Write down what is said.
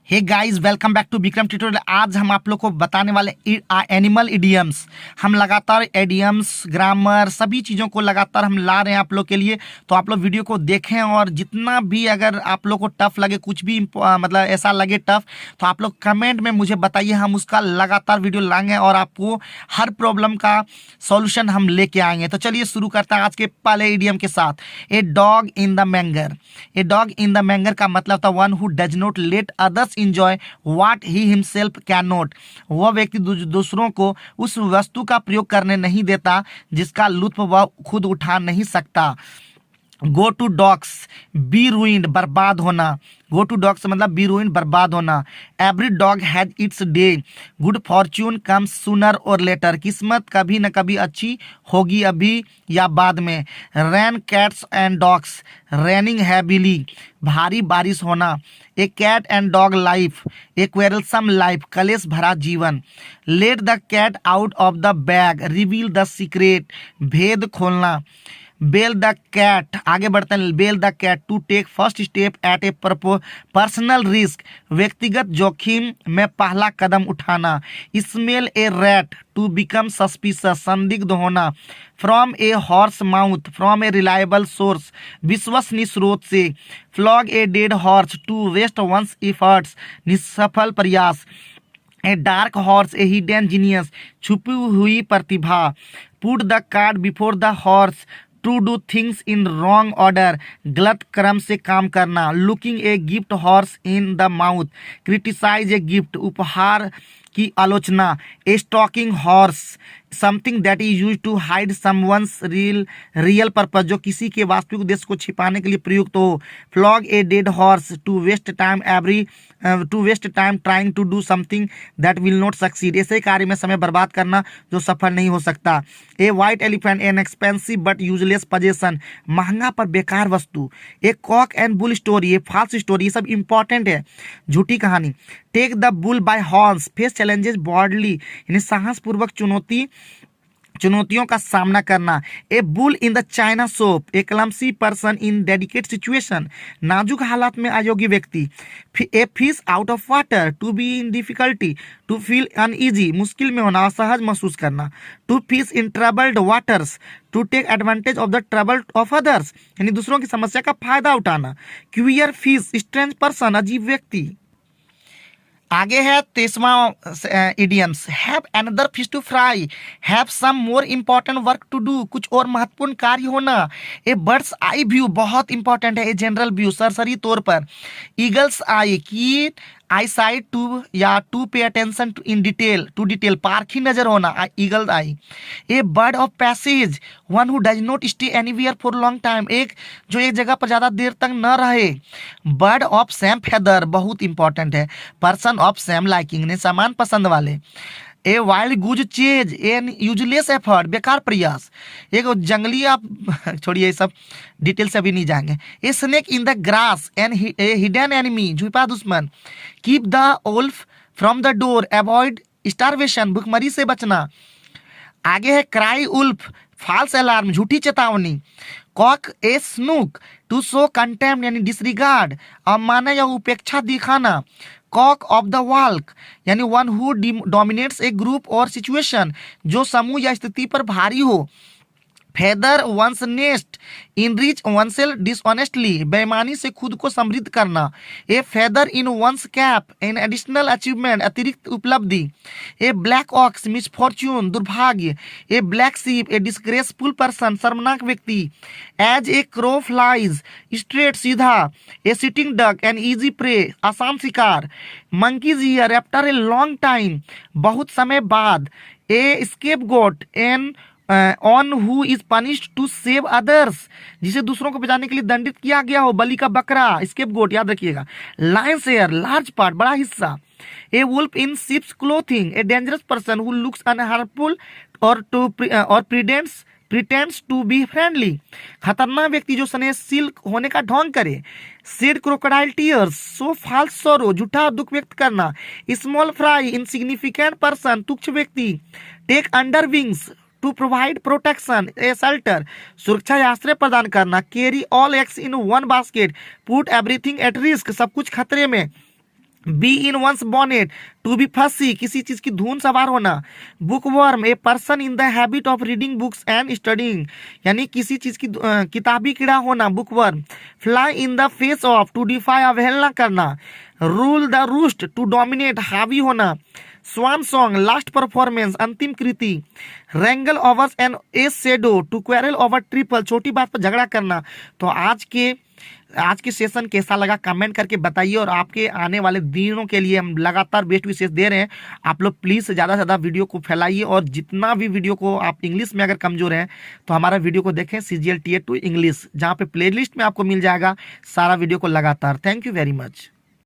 Hey guys, welcome back to Vikram tutorial. आज हम आप लोग को बताने वाले एनिमल इडियम्स। हम लगातार एडियम्स, ग्रामर, सभी चीज़ों को लगातार हम ला रहे हैं आप लोग के लिए। तो आप लोग वीडियो को देखें और जितना भी अगर आप लोग को टफ लगे, कुछ भी मतलब ऐसा लगे टफ, तो आप लोग कमेंट में मुझे बताइए। हम उसका लगातार वीडियो लाएंगे और आपको हर प्रॉब्लम का सॉल्यूशन हम लेके आएंगे। तो चलिए शुरू करते हैं आज के पहले इडियम के साथ। A dog in the manger. A dog in the manger का मतलब था one who does not let others enjoy what he himself can not. वह व्यक्ति दूसरों को उस वस्तु का प्रयोग करने नहीं देता जिसका लुत्फ वह खुद उठा नहीं सकता। Go to dogs, be ruined, बर्बाद होना। गो टू डॉग्स मतलब बी रूइंड, बर्बाद होना। Every dog has its day, good fortune comes sooner और लेटर। किस्मत कभी न कभी अच्छी होगी, अभी या बाद में। Rain cats and dogs, raining heavily, भारी बारिश होना। A cat and dog life, a quarrelsome life, कलेश भरा जीवन। Let the cat out of the bag, reveal the secret, भेद खोलना। बेल द कैट, आगे बढ़ते हैं। Bell the cat, to take first step at a personal risk, व्यक्तिगत जोखिम में पहला कदम उठाना। Smell a rat, to become suspicious, संदिग्ध होना। From a horse mouth, from a reliable source, विश्वसनीय स्रोत से। Flog a dead horse, to waste one's efforts, निष्सफल प्रयास। A dark horse, a hidden genius, छुपी हुई प्रतिभा। Put the cart before the horse, to do things in wrong order, गलत क्रम से काम करना। Looking a gift horse in the mouth, criticise a gift, उपहार की आलोचना। A stalking horse, something that is use to hide someone's real purpose, जो किसी के वास्तविक उद्देश्य को छिपाने के लिए प्रयुक्त हो। Flog a dead horse, to waste time trying to do something that will not succeed, ऐसे कार्य में समय बर्बाद करना जो सफल नहीं हो सकता। A white elephant, an expensive but useless possession, महंगा पर बेकार वस्तु। A cock and bull story, a false story, ये सब इंपॉर्टेंट है, झूठी कहानी। Take the bull by horns, face challenges boldly, यानी साहसपूर्वक चुनौतियों का सामना करना। A bull in the china shop, a clumsy person in delicate situation, नाजुक हालात में अयोग्य व्यक्ति। A fish out of water, to be in difficulty, to feel uneasy, मुश्किल में होना, असहज महसूस करना। To fish in troubled waters, to take advantage of the trouble of others, यानी दूसरों की समस्या का फायदा उठाना। क्वियर फिश, स्ट्रेंज पर्सन, अजीब व्यक्ति। आगे है 23वां idioms. Have another fish to fry, have some more important work to do, कुछ और महत्वपूर्ण कार्य होना। ए बर्ड्स आई व्यू, बहुत इंपॉर्टेंट है। ए जनरल व्यू, सरसरी तौर पर। ईगल्स आई, की eyesight, to pay attention in detail, to detail, पारखी नजर होना, eagle eye. A bird of passage, one who does not stay anywhere for long time, एक जो एक जगह पर ज़्यादा देर तक न रहे। बर्ड ऑफ सेम फेदर, बहुत इंपॉर्टेंट है। पर्सन ऑफ सेम लाइकिंग, ने समान पसंद वाले। ए वाइल्ड गुज चेज, एन यूजलेस एफर्ट, बेकार प्रयास। एक जंगली, आप छोड़िए ये सब डिटेल से अभी नहीं जाएंगे। A snake in the grass, an hidden enemy, छुपा दुश्मन। Keep the wolf from the door, avoid starvation, भुखमरी से बचना। आगे है क्राई उल्फ, फॉल्स अलार्म, झूठी चेतावनी। Cock a snook, to show contempt, यानी डिसरिगार्ड, अवमानना या उपेक्षा दिखाना। कॉक ऑफ द वॉल्क, यानी one who dominates a group और सिचुएशन, जो समूह या स्थिति पर भारी हो। Feather one's nest, enrich oneself dishonestly, बेईमानी से खुद को समृद्ध करना। A feather in one's cap, an additional achievement, अतिरिक्त उपलब्धि। ए ब्लैक ऑक्स, मिसफॉर्च्यून, दुर्भाग्य। ए ब्लैक सीप, ए डिस्ग्रेसफुल पर्सन, शर्मनाक व्यक्ति। As a crow flies, straight, सीधा। A sitting duck, an easy prey, आसान शिकार। Monkey's year, after a long time, बहुत समय बाद। A scapegoat, an one who is punished to save others, जिसे दूसरों को बचाने के लिए दंडित किया गया हो, बलि का बकरा, स्केपगोट, याद रखिएगा। लायंस हेयर, लार्ज पार्ट, बड़ा हिस्सा। A wolf in sheep's clothing, a dangerous person who looks unharmful और प्रिटेंड्स टू बी फ्रेंडली, खतरनाक व्यक्ति जो स्नेहशील होने का ढोंग करे। सेड क्रोकोडाइल टीयर्स, सो फॉल्स सॉरो, झूठा दुख व्यक्त करना। स्मॉल फ्राई, इनसिग्निफिकेंट पर्सन, तुच्छ व्यक्ति। Take under wings, to provide protection, a shelter, सुरक्षा या आश्रय प्रदान करना। Carry all eggs in one basket, put everything at risk, सब कुछ खतरे में। Bee in one's bonnet, to be fancy, किसी चीज की धुन सवार होना। Book worm, a person in the habit of reading books and studying, यानी किसी चीज की किताबी कीड़ा होना, book worm. Fly in the face of, to defy, अवहेलना करना। Rule the roost, to dominate, हावी होना। स्वान सॉन्ग, लास्ट परफॉर्मेंस, अंतिम कृति। Wrangle over an a shadow, to quarrel over trifle, छोटी बात पर झगड़ा करना। तो आज के सेशन कैसा लगा कमेंट करके बताइए, और आपके आने वाले दिनों के लिए हम लगातार बेस्ट विशेष दे रहे हैं। आप लोग प्लीज़ ज़्यादा से ज़्यादा वीडियो को फैलाइए, और जितना भी वीडियो को आप इंग्लिश में अगर कमज़ोर हैं तो हमारा वीडियो को देखें CGL Tier 2 इंग्लिश, जहाँ पे प्लेलिस्ट में आपको मिल जाएगा सारा वीडियो को लगातार। Thank you very much.